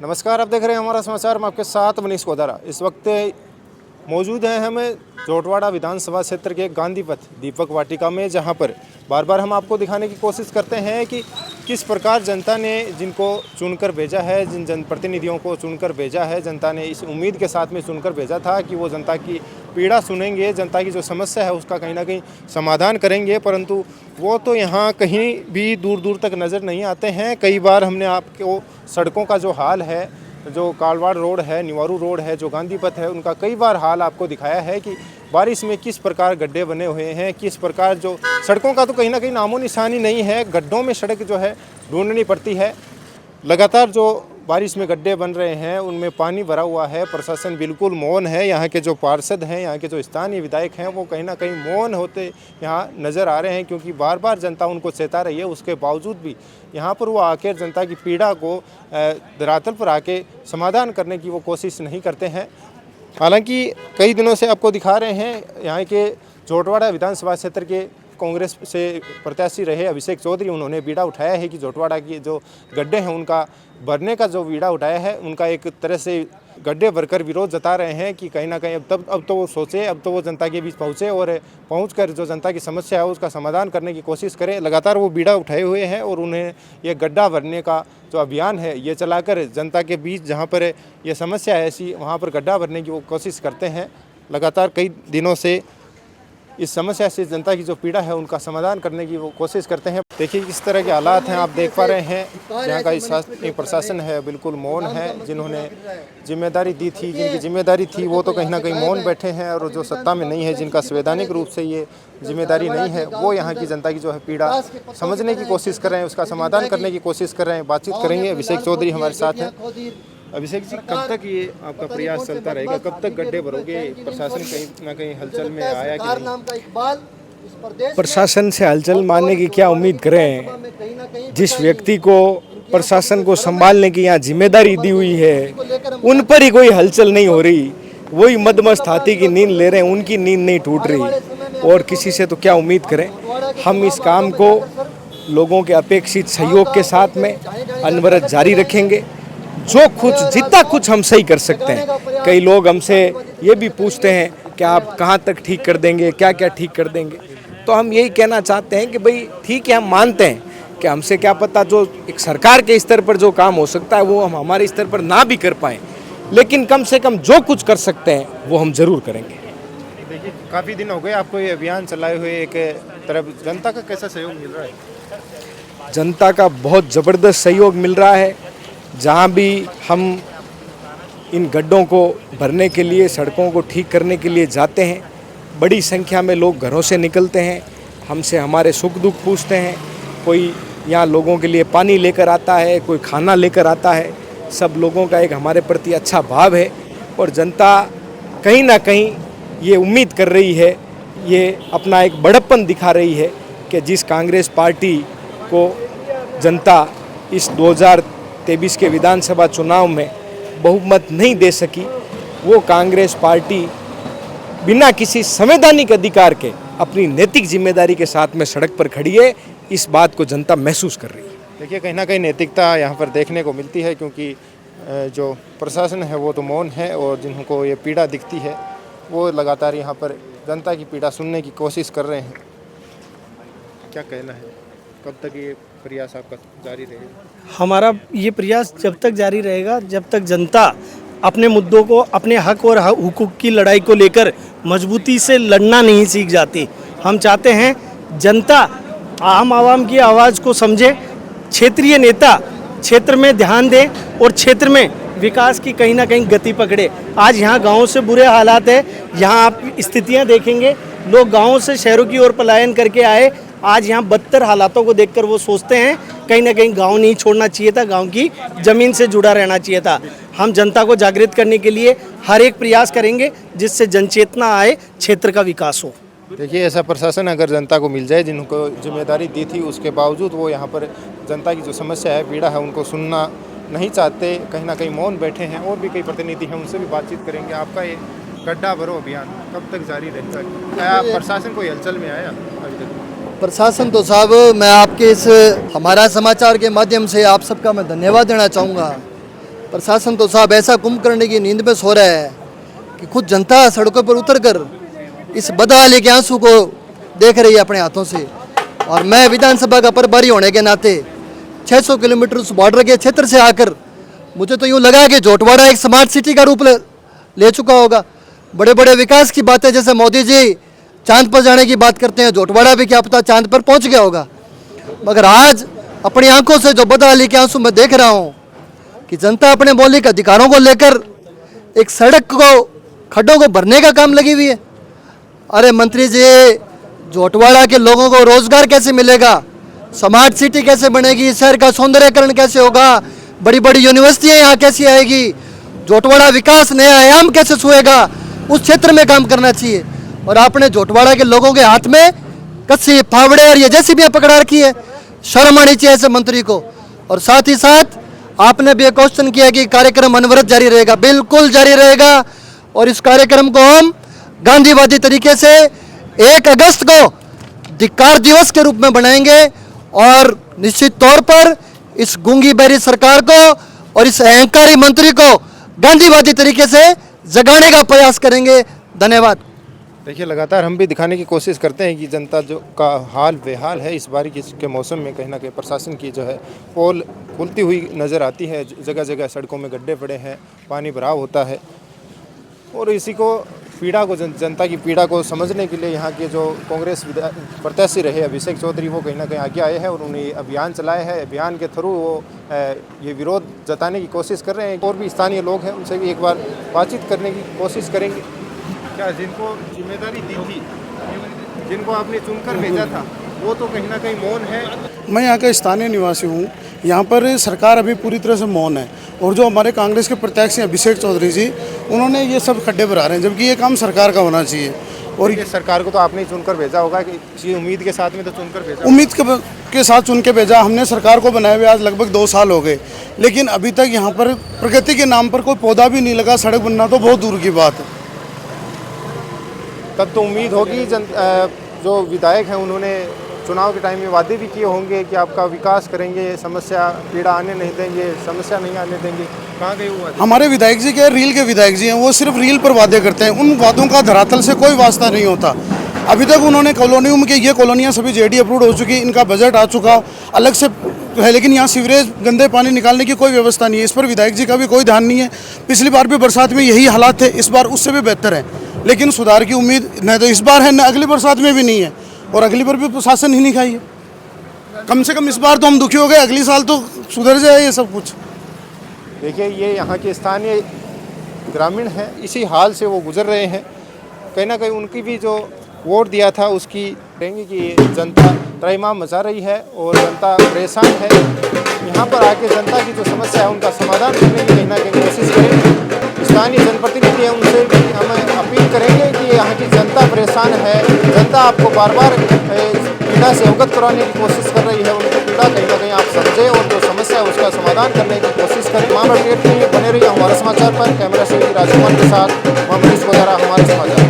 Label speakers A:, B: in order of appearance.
A: नमस्कार, आप देख रहे हैं हमारा समाचार। मैं आपके साथ मनीष कोदारा। इस वक्त मौजूद हैं हमें जोटवाड़ा विधानसभा क्षेत्र के गांधी पथ दीपक वाटिका में, जहां पर बार बार हम आपको दिखाने की कोशिश करते हैं कि किस प्रकार जनता ने जिनको चुनकर भेजा है, जिन जनप्रतिनिधियों को चुनकर भेजा है, जनता ने इस उम्मीद के साथ में चुनकर भेजा था कि वो जनता की पीड़ा सुनेंगे, जनता की जो समस्या है उसका कहीं ना कहीं समाधान करेंगे, परंतु वो तो यहाँ कहीं भी दूर दूर तक नज़र नहीं आते हैं। कई बार हमने आपको सड़कों का जो हाल है, जो कालवाड़ रोड है, निवारू रोड है, जो गांधी पथ है, उनका कई बार हाल आपको दिखाया है कि बारिश में किस प्रकार गड्ढे बने हुए हैं, किस प्रकार जो सड़कों का तो कहीं ना कहीं नामो निशानी नहीं है, गड्ढों में सड़क जो है ढूंढनी पड़ती है। लगातार जो बारिश में गड्ढे बन रहे हैं उनमें पानी भरा हुआ है, प्रशासन बिल्कुल मौन है। यहाँ के जो पार्षद हैं, यहाँ के जो स्थानीय विधायक हैं, वो कहीं ना कहीं मौन होते यहाँ नज़र आ रहे हैं, क्योंकि बार बार जनता उनको चेता रही है। उसके बावजूद भी यहाँ पर वो आकर जनता की पीड़ा को धरातल पर आके समाधान करने की वो कोशिश नहीं करते हैं। हालांकि कई दिनों से आपको दिखा रहे हैं यहाँ के जोटवाड़ा विधानसभा क्षेत्र के कांग्रेस से प्रत्याशी रहे अभिषेक चौधरी, उन्होंने बीड़ा उठाया है कि जोटवाड़ा की जो गड्ढे हैं उनका भरने का जो बीड़ा उठाया है, उनका एक तरह से गड्ढे भरकर विरोध जता रहे हैं कि कहीं ना कहीं अब तो वो सोचे, अब तो वो जनता के बीच पहुँचे और पहुंचकर जो जनता की समस्या है उसका समाधान करने की कोशिश करें। लगातार वो बीड़ा उठाए हुए हैं और उन्हें ये गड्ढा भरने का जो अभियान है ये चलाकर जनता के बीच जहाँ पर ये समस्या है ऐसी, वहाँ पर गड्ढा भरने की वो कोशिश करते हैं। लगातार कई दिनों से इस समस्या से जनता की जो पीड़ा है उनका समाधान करने की वो कोशिश करते हैं। देखिए किस तरह के हालात हैं, आप देख पा रहे हैं। यहाँ का शासकीय प्रशासन है बिल्कुल मौन है। जिन्होंने जिम्मेदारी दी थी, जिनकी जिम्मेदारी थी, वो तो कहीं ना कहीं मौन बैठे हैं, और जो सत्ता में नहीं है, जिनका संवैधानिक रूप से ये जिम्मेदारी नहीं है, वो यहाँ की जनता की जो है पीड़ा समझने की कोशिश कर रहे हैं, उसका समाधान करने की कोशिश कर रहे हैं। बातचीत करेंगे, अभिषेक चौधरी हमारे साथ हैं। अभिषेक जी, कब तक ये आपका प्रयास चलता रहेगा, कब तक गड्ढे भरोगे? प्रशासन कहीं ना कहीं हलचल में आया कि नहीं?
B: प्रशासन से हलचल मानने की क्या उम्मीद करें? जिस व्यक्ति को प्रशासन को संभालने की यहाँ जिम्मेदारी दी हुई है उन पर ही कोई हलचल नहीं हो रही। वही मदमस्त हाथी की नींद ले रहे हैं, उनकी नींद नहीं टूट रही, और किसी से तो क्या उम्मीद करें। हम इस काम को लोगों के अपेक्षित सहयोग के साथ में अनवरत जारी रखेंगे। जो कुछ जितना कुछ हम सही कर सकते हैं। कई लोग हमसे ये भी पूछते हैं कि आप कहाँ तक ठीक कर देंगे, क्या क्या ठीक कर देंगे। तो हम यही कहना चाहते हैं कि भाई ठीक है, हम मानते हैं कि हमसे क्या पता जो एक सरकार के स्तर पर जो काम हो सकता है वो हम हमारे स्तर पर ना भी कर पाएँ, लेकिन कम से कम जो कुछ कर सकते हैं वो हम ज़रूर करेंगे।
A: देखिए काफ़ी दिन हो गए आपको ये अभियान चलाए हुए, एक तरफ जनता का कैसा सहयोग मिल रहा है?
B: जनता का बहुत ज़बरदस्त सहयोग मिल रहा है। जहाँ भी हम इन गड्ढों को भरने के लिए, सड़कों को ठीक करने के लिए जाते हैं, बड़ी संख्या में लोग घरों से निकलते हैं, हमसे हमारे सुख दुख पूछते हैं। कोई यहाँ लोगों के लिए पानी लेकर आता है, कोई खाना लेकर आता है। सब लोगों का एक हमारे प्रति अच्छा भाव है, और जनता कहीं ना कहीं ये उम्मीद कर रही है, ये अपना एक बड़प्पन दिखा रही है कि जिस कांग्रेस पार्टी को जनता इस 2023 के विधानसभा चुनाव में बहुमत नहीं दे सकी, वो कांग्रेस पार्टी बिना किसी संवैधानिक अधिकार के अपनी नैतिक जिम्मेदारी के साथ में सड़क पर खड़ी है। इस बात को जनता महसूस कर रही है।
A: देखिए कहीं ना कहीं नैतिकता यहाँ पर देखने को मिलती है, क्योंकि जो प्रशासन है वो तो मौन है, और जिनको ये पीड़ा दिखती है वो लगातार यहाँ पर जनता की पीड़ा सुनने की कोशिश कर रहे हैं। क्या कहना है, कब तक ये प्रयास आपका जारी रहेगा?
C: हमारा ये प्रयास जब तक जारी रहेगा जब तक जनता अपने मुद्दों को, अपने हक और हुकूक की लड़ाई को लेकर मजबूती से लड़ना नहीं सीख जाती। हम चाहते हैं जनता आम आवाम की आवाज़ को समझे, क्षेत्रीय नेता क्षेत्र में ध्यान दें और क्षेत्र में विकास की कहीं ना कहीं गति पकड़े। आज यहाँ गाँव से बुरे हालात है, यहाँ आप स्थितियाँ देखेंगे, लोग गाँव से शहरों की ओर पलायन करके आए। आज यहाँ बदतर हालातों को देखकर वो सोचते हैं कहीं ना कहीं गांव नहीं छोड़ना चाहिए था, गांव की ज़मीन से जुड़ा रहना चाहिए था। हम जनता को जागृत करने के लिए हर एक प्रयास करेंगे जिससे जनचेतना आए, क्षेत्र का विकास हो।
A: देखिए ऐसा प्रशासन अगर जनता को मिल जाए, जिनको जिम्मेदारी दी थी, उसके बावजूद वो यहाँ पर जनता की जो समस्या है, पीड़ा है, उनको सुनना नहीं चाहते, कहीं ना कहीं मौन बैठे हैं। और भी कई प्रतिनिधि हैं, उनसे भी बातचीत करेंगे। आपका ये गड्ढा भरो अभियान कब तक जारी रहेगा? क्या प्रशासन कोई हलचल में आया अभी तक?
D: प्रशासन तो साहब, मैं आपके इस हमारा समाचार के माध्यम से आप सबका मैं धन्यवाद देना चाहूँगा प्रशासन तो साहब ऐसा कुंभकर्ण की नींद में सो रहा है कि खुद जनता सड़कों पर उतरकर इस बदहाली के आंसू को देख रही है अपने हाथों से। और मैं विधानसभा का प्रभारी होने के नाते 600 किलोमीटर उस बॉर्डर के क्षेत्र से आकर मुझे तो यूँ लगा कि जोटवाड़ा एक स्मार्ट सिटी का रूप ले चुका होगा। बड़े बड़े विकास की बातें जैसे मोदी जी चांद पर जाने की बात करते हैं, जोटवाड़ा भी क्या पता चांद पर पहुंच गया होगा। मगर आज अपनी आंखों से जो बदहाली के आंसू मैं देख रहा हूं कि जनता अपने मौलिक अधिकारों को लेकर एक सड़क को खड्डों को भरने का काम लगी हुई है। अरे मंत्री जी, जोटवाड़ा के लोगों को रोजगार कैसे मिलेगा, स्मार्ट सिटी कैसे बनेगी, शहर का सौंदर्यकरण कैसे होगा, बड़ी बड़ी यूनिवर्सिटियां यहाँ कैसी आएगी, जोटवाड़ा विकास नया आयाम कैसे छुएगा, उस क्षेत्र में काम करना चाहिए। और आपने जोटवाड़ा के लोगों के हाथ में कस्सी फावड़े और ये जैसी भी पकड़ा रखी है, शर्म आनी चाहिए ऐसे मंत्री को। और साथ ही साथ आपने भी एक क्वेश्चन किया कि कार्यक्रम अनवरत जारी रहेगा। बिल्कुल जारी रहेगा और इस कार्यक्रम को हम गांधीवादी तरीके से 1 अगस्त को धिक्कार दिवस के रूप में बनाएंगे और निश्चित तौर पर इस गूंगी बहरी सरकार को और इस अहंकारी मंत्री को गांधीवादी तरीके से जगाने का प्रयास करेंगे। धन्यवाद।
A: देखिए, लगातार हम भी दिखाने की कोशिश करते हैं कि जनता जो का हाल बेहाल है। इस बारिश के मौसम में कहीं ना कहीं प्रशासन की जो है पोल खुलती हुई नज़र आती है। जगह जगह सड़कों में गड्ढे पड़े हैं, पानी भराव होता है और इसी को पीड़ा को जनता की पीड़ा को समझने के लिए यहाँ के जो कांग्रेस प्रत्याशी रहे अभिषेक चौधरी, वो कहीं ना कहीं आगे आए हैं और उन्हें अभियान चलाए हैं। अभियान के थ्रू वो ये विरोध जताने की कोशिश कर रहे हैं। और भी स्थानीय लोग हैं, उनसे भी एक बार बातचीत करने की कोशिश करेंगे। क्या जिनको जिम्मेदारी दी थी, जिनको आपने चुनकर भेजा था, वो तो कहीं ना कहीं मौन है।
E: मैं यहाँ का स्थानीय निवासी हूँ। यहाँ पर सरकार अभी पूरी तरह से मौन है और जो हमारे कांग्रेस के प्रत्याशी अभिषेक चौधरी जी, उन्होंने ये सब खड्डे भरा रहे हैं, जबकि ये काम सरकार का होना चाहिए। और
A: ये सरकार को तो आपने चुनकर भेजा होगा कि इसी उम्मीद के साथ में तो चुनकर भेजा,
E: उम्मीद के साथ चुन के भेजा। हमने सरकार को बनाए हुए आज लगभग 2 साल हो गए, लेकिन अभी तक यहाँ पर प्रगति के नाम पर कोई पौधा भी नहीं लगा। सड़क बनना तो बहुत दूर की बात है।
A: तब तो उम्मीद होगी जो विधायक हैं उन्होंने चुनाव के टाइम में वादे भी किए होंगे कि आपका विकास करेंगे, समस्या पीड़ा आने नहीं देंगे, समस्या नहीं आने देंगे। कहाँ गए वो?
E: हमारे विधायक जी के रील के विधायक जी हैं, वो सिर्फ रील पर वादे करते हैं। उन वादों का धरातल से कोई वास्ता नहीं होता। अभी तक उन्होंने कॉलोनियों में ये कॉलोनियाँ सभी जेडी अप्रूव हो चुकी, इनका बजट आ चुका अलग से है, लेकिन यहाँ सीवरेज गंदे पानी निकालने की कोई व्यवस्था नहीं है। इस पर विधायक जी का भी कोई ध्यान नहीं है। पिछली बार भी बरसात में यही हालात थे, इस बार उससे भी बेहतर है, लेकिन सुधार की उम्मीद न तो इस बार है न अगली बरसात में भी नहीं है। और अगली बार भी प्रशासन ही नहीं खाई है। कम से कम इस बार तो हम दुखी हो गए, अगली साल तो सुधर जाए ये सब कुछ।
A: देखिए, ये यहाँ के स्थानीय ग्रामीण हैं, इसी हाल से वो गुजर रहे हैं। कहीं ना कहीं उनकी भी जो वोट दिया था उसकी कहेंगे कि जनता त्रैमाम मचा रही है और जनता परेशान है। यहाँ पर आके जनता की जो समस्या है उनका समाधान करने की कहीं ना कहीं कोशिश करें। स्थानीय जनप्रतिनिधि हैं, उनसे भी हम अपील करेंगे कि यहाँ की जनता परेशान है। जनता आपको बार बार पीड़ा से अवगत कराने की कोशिश कर रही है। उनकी पीड़ा कहीं ना कहीं आप समझें और जो समस्या है उसका समाधान करने की कोशिश करें। तमाम अपडेट के लिए बने रहिए हमारे समाचार पर। कैमरा से राजकुमार के साथ मनीष वगैरह, हमारे समाचार।